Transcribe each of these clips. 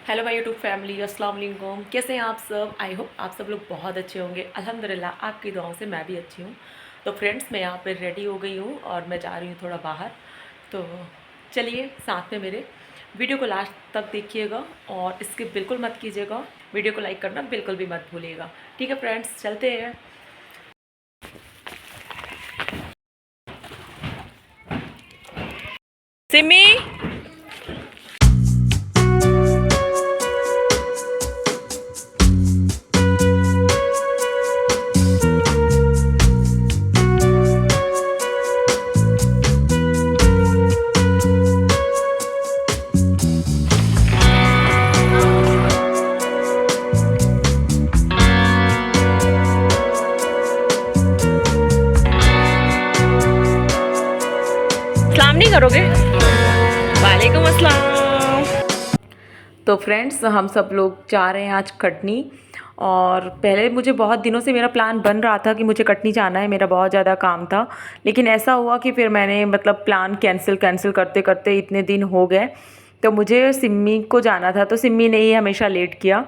Hello my YouTube family, अस्सलाम वालेकुम। कैसे हैं आप सब? आई होप आप सब लोग बहुत अच्छे होंगे। अल्हम्दुलिल्लाह आपकी दुआओं से मैं भी अच्छी हूँ। तो फ्रेंड्स, मैं यहाँ पे रेडी हो गई हूँ और मैं जा रही हूँ थोड़ा बाहर। तो चलिए साथ में मेरे वीडियो को लास्ट तक देखिएगा और स्किप बिल्कुल मत कीजिएगा। वीडियो को लाइक करना बिल्कुल भी मत भूलिएगा। ठीक है फ्रेंड्स, चलते हैं। सिमी, सलाम नहीं करोगे? वालेकुम अस्सलाम। तो फ्रेंड्स, हम सब लोग जा रहे हैं आज कटनी। और पहले मुझे बहुत दिनों से मेरा प्लान बन रहा था कि मुझे कटनी जाना है, मेरा बहुत ज़्यादा काम था। लेकिन ऐसा हुआ कि फिर मैंने मतलब प्लान कैंसिल कैंसिल करते करते इतने दिन हो गए। तो मुझे सिम्मी को जाना था, तो सिम्मी ने ही हमेशा लेट किया।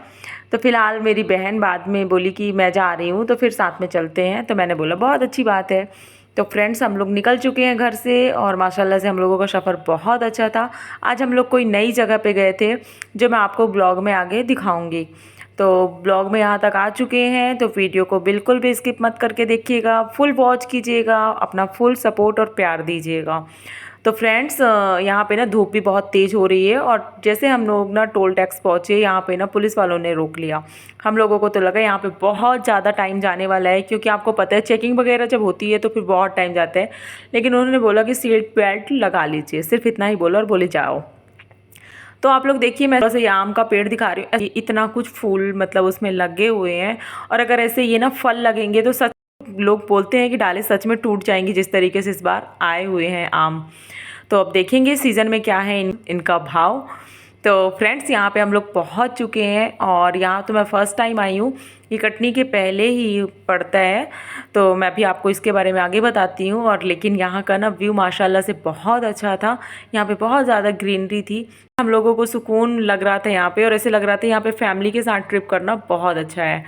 तो फ़िलहाल मेरी बहन बाद में बोली कि मैं जा रही हूँ तो फिर साथ में चलते हैं। तो मैंने बोला बहुत अच्छी बात है। तो फ्रेंड्स, हम लोग निकल चुके हैं घर से और माशाल्लाह से हम लोगों का सफ़र बहुत अच्छा था। आज हम लोग कोई नई जगह पे गए थे जो मैं आपको ब्लॉग में आगे दिखाऊंगी। तो ब्लॉग में यहाँ तक आ चुके हैं, तो वीडियो को बिल्कुल भी स्किप मत करके देखिएगा, फुल वॉच कीजिएगा, अपना फुल सपोर्ट और प्यार दीजिएगा। तो फ्रेंड्स, यहाँ पे ना धूप भी बहुत तेज़ हो रही है और जैसे हम लोग ना टोल टैक्स पहुँचे, यहाँ पे ना पुलिस वालों ने रोक लिया। हम लोगों को तो लगा यहाँ पे बहुत ज़्यादा टाइम जाने वाला है, क्योंकि आपको पता है चेकिंग वगैरह जब होती है तो फिर बहुत टाइम जाता है। लेकिन उन्होंने बोला कि सीट बेल्ट लगा लीजिए, सिर्फ इतना ही बोला और बोले जाओ। तो आप लोग देखिए, मैं थोड़ा सा ये आम का पेड़ दिखा रही हूँ। इतना कुछ फूल मतलब उसमें लगे हुए हैं और अगर ऐसे ये ना फल लगेंगे तो सच, लोग बोलते हैं कि डालें सच में टूट जाएंगी, जिस तरीके से इस बार आए हुए हैं आम। तो अब देखेंगे सीज़न में क्या है इनका भाव। तो फ्रेंड्स, यहाँ पे हम लोग पहुँच चुके हैं और यहाँ तो मैं फ़र्स्ट टाइम आई हूँ। ये कटनी के पहले ही पड़ता है, तो मैं भी आपको इसके बारे में आगे बताती हूँ। और लेकिन यहाँ का ना व्यू माशाल्लाह से बहुत अच्छा था। यहाँ पे बहुत ज़्यादा ग्रीनरी थी, हम लोगों को सुकून लग रहा था यहाँ पे और ऐसे लग रहा था यहाँ पे फैमिली के साथ ट्रिप करना बहुत अच्छा है।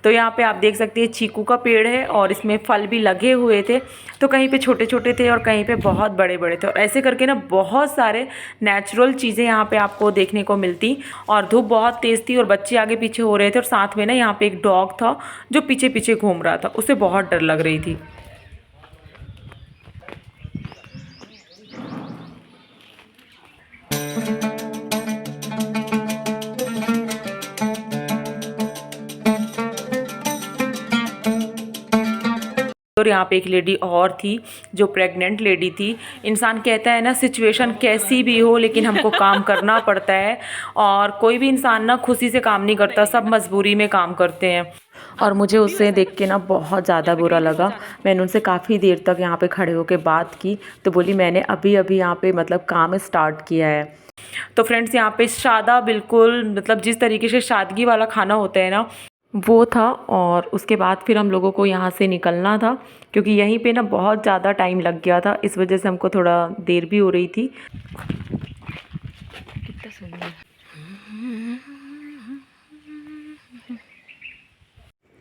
तो यहाँ पे आप देख सकते हैं चीकू का पेड़ है और इसमें फल भी लगे हुए थे। तो कहीं पे छोटे छोटे थे और कहीं पे बहुत बड़े बड़े थे और ऐसे करके ना बहुत सारे नेचुरल चीज़ें यहाँ पे आपको देखने को मिलती। और धूप बहुत तेज़ थी और बच्चे आगे पीछे हो रहे थे और साथ में ना यहाँ पे एक डॉग था जो पीछे पीछे घूम रहा था, उससे बहुत डर लग रही थी। और यहाँ पे एक लेडी और थी जो प्रेग्नेंट लेडी थी। इंसान कहता है ना, सिचुएशन कैसी भी हो लेकिन हमको काम करना पड़ता है। और कोई भी इंसान ना खुशी से काम नहीं करता, सब मजबूरी में काम करते हैं। और मुझे उससे देख के ना बहुत ज़्यादा बुरा लगा। मैंने उनसे काफ़ी देर तक यहाँ पे खड़े होकर बात की, तो बोली मैंने अभी अभी यहाँ पे मतलब काम स्टार्ट किया है। तो फ्रेंड्स, यहाँ पे सादा बिल्कुल मतलब जिस तरीके से सादगी वाला खाना होता है ना, वो था। और उसके बाद फिर हम लोगों को यहाँ से निकलना था, क्योंकि यहीं पे ना बहुत ज़्यादा टाइम लग गया था, इस वजह से हमको थोड़ा देर भी हो रही थी। कितना सुंदर।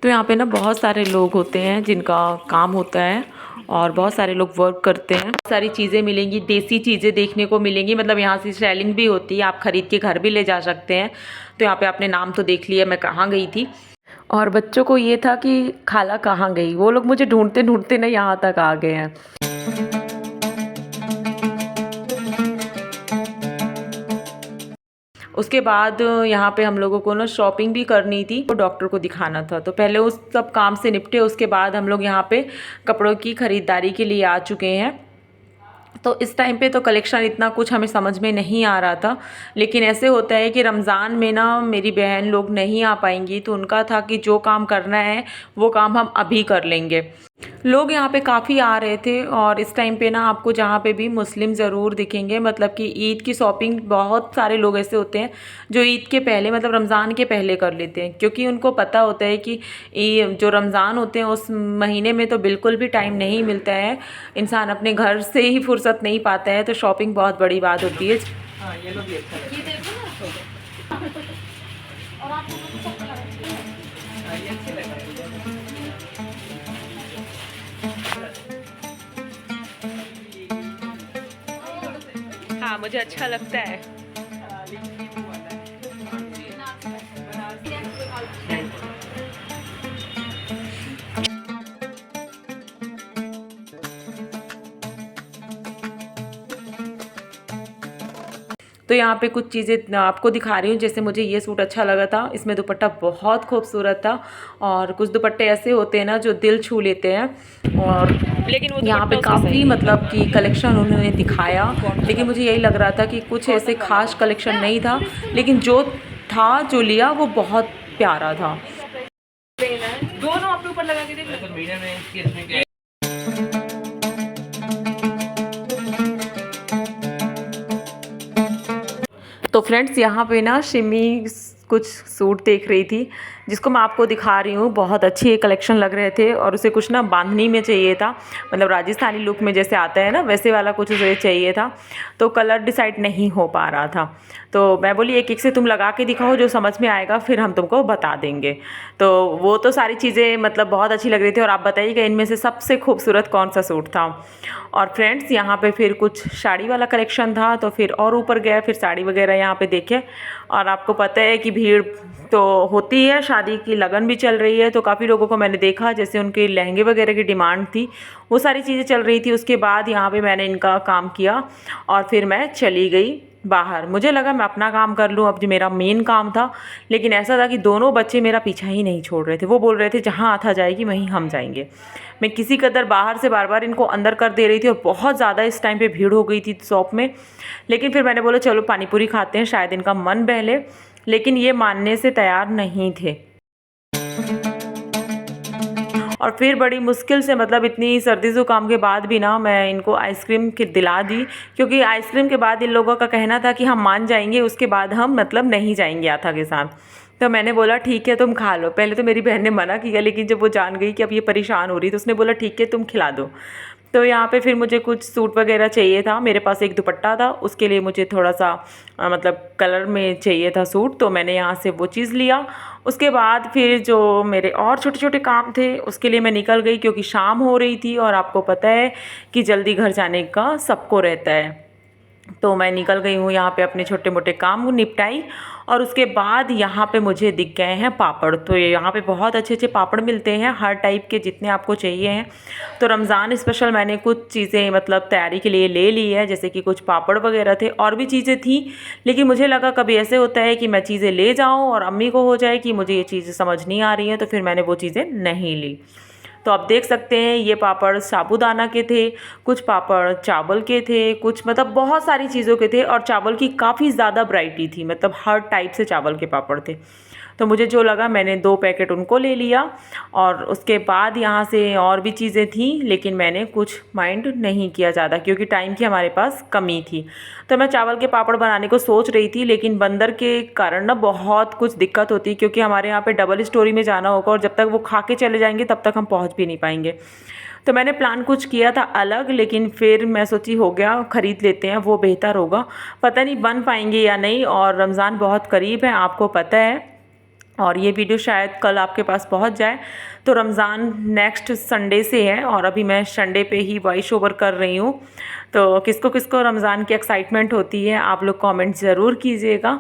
तो यहाँ पे ना बहुत सारे लोग होते हैं जिनका काम होता है और बहुत सारे लोग वर्क करते हैं। सारी चीज़ें मिलेंगी, देसी चीज़ें देखने को मिलेंगी, मतलब यहाँ से सेलिंग भी होती है, आप ख़रीद के घर भी ले जा सकते हैं। तो यहाँ पे आपने नाम तो देख लिया मैं कहाँ गई थी। और बच्चों को ये था कि खाला कहाँ गई, वो लोग मुझे ढूंढते ढूंढते ना यहाँ तक आ गए हैं। उसके बाद यहाँ पे हम लोगों को ना शॉपिंग भी करनी थी, तो डॉक्टर को दिखाना था। तो पहले उस सब काम से निपटे, उसके बाद हम लोग यहाँ पे कपड़ों की ख़रीदारी के लिए आ चुके हैं। तो इस टाइम पे तो कलेक्शन इतना कुछ हमें समझ में नहीं आ रहा था। लेकिन ऐसे होता है कि रमज़ान में ना मेरी बहन लोग नहीं आ पाएंगी, तो उनका था कि जो काम करना है वो काम हम अभी कर लेंगे। लोग यहाँ पे काफ़ी आ रहे थे और इस टाइम पे ना आपको जहाँ पे भी मुस्लिम ज़रूर दिखेंगे, मतलब कि ईद की शॉपिंग बहुत सारे लोग ऐसे होते हैं जो ईद के पहले मतलब रमज़ान के पहले कर लेते हैं, क्योंकि उनको पता होता है कि जो रमज़ान होते हैं उस महीने में तो बिल्कुल भी टाइम नहीं मिलता है, इंसान अपने घर से ही फुर्सत नहीं पाता है, तो शॉपिंग बहुत बड़ी बात होती है। हाँ, ये लो भी अच्छा है। ये देखो ना, और आपको सब कलर अच्छे हैं? ये अच्छे लग रहे हैं। हाँ मुझे अच्छा लगता है। तो यहाँ पे कुछ चीज़ें आपको दिखा रही हूँ। जैसे मुझे ये सूट अच्छा लगा था, इसमें दुपट्टा बहुत खूबसूरत था और कुछ दुपट्टे ऐसे होते हैं ना जो दिल छू लेते हैं। और लेकिन वो यहाँ पे काफ़ी मतलब कि कलेक्शन उन्होंने दिखाया, लेकिन मुझे यही लग रहा था कि कुछ ऐसे खास कलेक्शन नहीं था, लेकिन जो था जो लिया वो बहुत प्यारा था। दोनों आपके ऊपर लगा के देख। तो फ्रेंड्स यहाँ पे ना शिमी कुछ सूट देख रही थी, जिसको मैं आपको दिखा रही हूँ। बहुत अच्छी कलेक्शन लग रहे थे और उसे कुछ ना बांधनी में चाहिए था, मतलब राजस्थानी लुक में जैसे आता है ना वैसे वाला कुछ उसे चाहिए था। तो कलर डिसाइड नहीं हो पा रहा था, तो मैं बोली एक एक से तुम लगा के दिखाओ, जो समझ में आएगा फिर हम तुमको बता देंगे। तो वो तो सारी चीज़ें मतलब बहुत अच्छी लग रही थी। और आप बताइएगा इनमें से सबसे खूबसूरत कौन सा सूट था। और फ्रेंड्स यहाँ पे फिर कुछ साड़ी वाला कलेक्शन था, तो फिर और ऊपर गया, फिर साड़ी वगैरह यहाँ पे देखे। और आपको पता है कि भीड़ तो होती है, शादी की लगन भी चल रही है, तो काफ़ी लोगों को मैंने देखा जैसे उनके लहंगे वगैरह की डिमांड थी, वो सारी चीज़ें चल रही थी। उसके बाद यहाँ पे मैंने इनका काम किया और फिर मैं चली गई बाहर। मुझे लगा मैं अपना काम कर लूँ, अब जो मेरा मेन काम था, लेकिन ऐसा था कि दोनों बच्चे मेरा पीछा ही नहीं छोड़ रहे थे। वो बोल रहे थे जहाँ आता जाएगी वहीं हम जाएंगे। मैं किसी कदर बाहर से बार बार इनको अंदर कर दे रही थी और बहुत ज़्यादा इस टाइम पे भीड़ हो गई थी शॉप में। लेकिन फिर मैंने बोला चलो पानी पूरी खाते हैं, शायद इनका मन बहले, लेकिन ये मानने से तैयार नहीं थे। और फिर बड़ी मुश्किल से मतलब इतनी सर्दी ज़ुकाम के बाद भी ना मैं इनको आइसक्रीम दिला दी, क्योंकि आइसक्रीम के बाद इन लोगों का कहना था कि हम मान जाएंगे, उसके बाद हम मतलब नहीं जाएंगे आथा के साथ। तो मैंने बोला ठीक है तुम खा लो। पहले तो मेरी बहन ने मना किया, लेकिन जब वो जान गई कि अब ये परेशान हो रही तो उसने बोला ठीक है तुम खिला दो। तो यहाँ पे फिर मुझे कुछ सूट वगैरह चाहिए था, मेरे पास एक दुपट्टा था, उसके लिए मुझे थोड़ा सा मतलब कलर में चाहिए था सूट, तो मैंने यहाँ से वो चीज़ लिया। उसके बाद फिर जो मेरे और छोटे छोटे काम थे उसके लिए मैं निकल गई, क्योंकि शाम हो रही थी और आपको पता है कि जल्दी घर जाने का सबको रहता है। तो मैं निकल गई हूँ यहाँ पे अपने छोटे मोटे काम निपटाई। और उसके बाद यहाँ पे मुझे दिख गए हैं पापड़। तो यहाँ पे बहुत अच्छे अच्छे पापड़ मिलते हैं, हर टाइप के जितने आपको चाहिए हैं। तो रमज़ान स्पेशल मैंने कुछ चीज़ें मतलब तैयारी के लिए ले ली है, जैसे कि कुछ पापड़ वगैरह थे, और भी चीज़ें थी। लेकिन मुझे लगा कभी ऐसे होता है कि मैं चीज़ें ले जाऊँ और अम्मी को हो जाए कि मुझे ये चीज़ें समझ नहीं आ रही हैं, तो फिर मैंने वो चीज़ें नहीं ली। तो आप देख सकते हैं ये पापड़ साबूदाना के थे, कुछ पापड़ चावल के थे, कुछ मतलब बहुत सारी चीज़ों के थे। और चावल की काफ़ी ज़्यादा वैरायटी थी, मतलब हर टाइप से चावल के पापड़ थे। तो मुझे जो लगा मैंने 2 पैकेट उनको ले लिया। और उसके बाद यहाँ से और भी चीज़ें थी, लेकिन मैंने कुछ माइंड नहीं किया ज़्यादा, क्योंकि टाइम की हमारे पास कमी थी। तो मैं चावल के पापड़ बनाने को सोच रही थी, लेकिन बंदर के कारण ना बहुत कुछ दिक्कत होती है, क्योंकि हमारे यहाँ पे डबल स्टोरी में जाना होगा और जब तक वो खा के चले जाएंगे तब तक हम पहुँच भी नहीं पाएंगे। तो मैंने प्लान कुछ किया था अलग, लेकिन फिर मैं सोची हो गया ख़रीद लेते हैं, वो बेहतर होगा। पता नहीं बन पाएंगे या नहीं, और रमज़ान बहुत करीब है आपको पता है, और ये वीडियो शायद कल आपके पास पहुंच जाए। तो रमज़ान नेक्स्ट संडे से है और अभी मैं संडे पे ही वॉइस ओवर कर रही हूँ। तो किसको किसको रमज़ान की एक्साइटमेंट होती है आप लोग कमेंट ज़रूर कीजिएगा।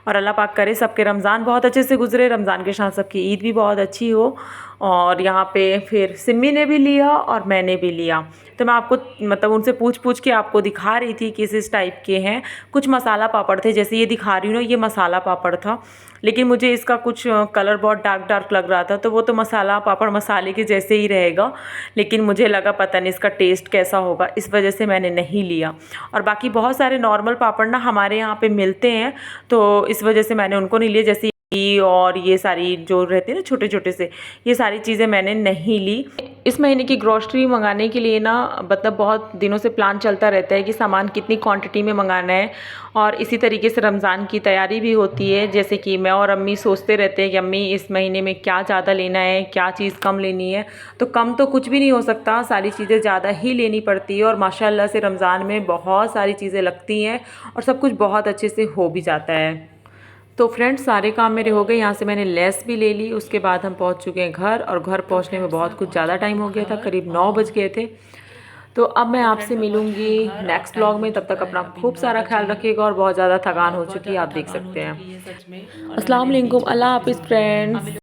और अल्लाह पाक करे सबके रमज़ान बहुत अच्छे से गुजरे, रमज़ान के साथ सबकी ईद भी बहुत अच्छी हो। और यहाँ पे फिर सिम्मी ने भी लिया और मैंने भी लिया। तो मैं आपको मतलब उनसे पूछ पूछ के आपको दिखा रही थी किस इस टाइप के हैं। कुछ मसाला पापड़ थे, जैसे ये दिखा रही हूँ ना, ये मसाला पापड़ था, लेकिन मुझे इसका कुछ कलर बहुत डार्क डार्क लग रहा था, तो वो तो मसाला पापड़ मसाले के जैसे ही रहेगा, लेकिन मुझे लगा पता नहीं इसका टेस्ट कैसा होगा, इस वजह से मैंने नहीं लिया। और बाकी बहुत सारे नॉर्मल पापड़ ना हमारे यहाँ पे मिलते हैं, तो इस वजह से मैंने उनको नहीं लिया। जैसे और ये सारी जो रहते हैं ना छोटे छोटे से, ये सारी चीज़ें मैंने नहीं ली। इस महीने की ग्रॉसरी मंगाने के लिए ना मतलब बहुत दिनों से प्लान चलता रहता है कि सामान कितनी क्वांटिटी में मंगाना है, और इसी तरीके से रमज़ान की तैयारी भी होती है। जैसे कि मैं और अम्मी सोचते रहते हैं कि अम्मी इस महीने में क्या ज़्यादा लेना है, क्या चीज़ कम लेनी है। तो कम तो कुछ भी नहीं हो सकता, सारी चीज़ें ज़्यादा ही लेनी पड़ती है। और माशाल्लाह से रमज़ान में बहुत सारी चीज़ें लगती हैं और सब कुछ बहुत अच्छे से हो भी जाता है। तो फ्रेंड्स सारे काम मेरे हो गए। यहाँ से मैंने लेस भी ले ली। उसके बाद हम पहुँच चुके हैं घर, और घर पहुँचने में बहुत कुछ ज़्यादा टाइम हो गया था, करीब 9 बज गए थे। तो अब मैं आपसे मिलूँगी नेक्स्ट व्लॉग में। तब तक अपना खूब सारा ख्याल रखिएगा, और बहुत ज़्यादा थकान हो चुकी है, आप देख सकते हैं। अस्सलाम वालेकुम, अल्लाह हाफ़िज़ फ्रेंड्स।